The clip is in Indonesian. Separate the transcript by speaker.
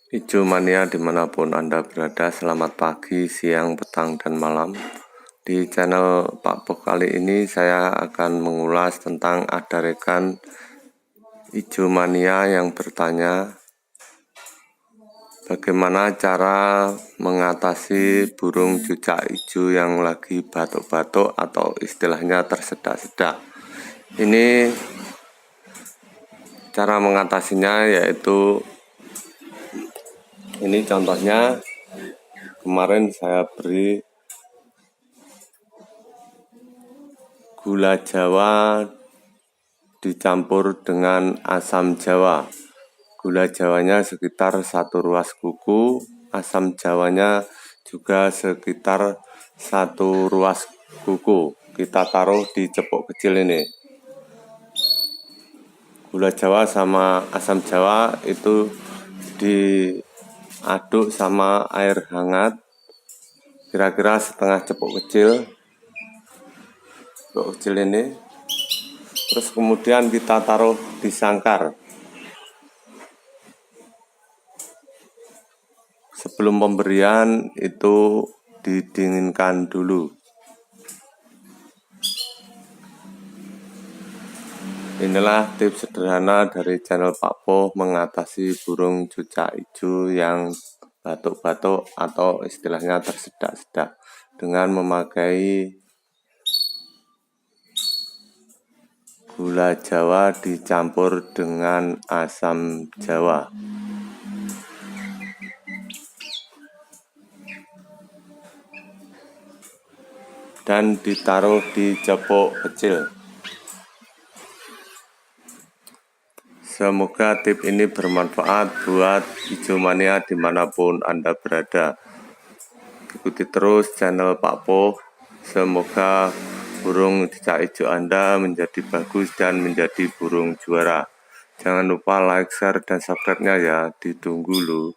Speaker 1: Ijo mania dimanapun Anda berada, selamat pagi, siang, petang, dan malam. Di channel Pak Poh kali ini saya akan mengulas tentang ada rekan Ijo mania yang bertanya bagaimana cara mengatasi burung cucak ijo yang lagi batuk-batuk atau istilahnya tersedak-sedak. Ini cara mengatasinya yaitu ini contohnya. Kemarin saya beri gula Jawa dicampur dengan asam Jawa. Gula Jawanya sekitar 1 ruas kuku, asam Jawanya juga sekitar 1 ruas kuku. Kita taruh di cepuk kecil ini. Gula Jawa sama asam Jawa itu diaduk sama air hangat, kira-kira setengah cepuk kecil ini. Terus kemudian kita taruh di sangkar. Sebelum pemberian itu didinginkan dulu. Inilah tips sederhana dari channel Pak Poh mengatasi burung cucak ijo yang batuk-batuk atau istilahnya tersedak-sedak dengan memakai gula Jawa dicampur dengan asam Jawa. Dan ditaruh di cepuk kecil. Semoga tip ini bermanfaat buat Ijo mania dimanapun Anda berada. Ikuti terus channel Pak Poh. Semoga burung cucak ijo Anda menjadi bagus dan menjadi burung juara. Jangan lupa like, share, dan subscribe-nya ya. Ditunggu loh.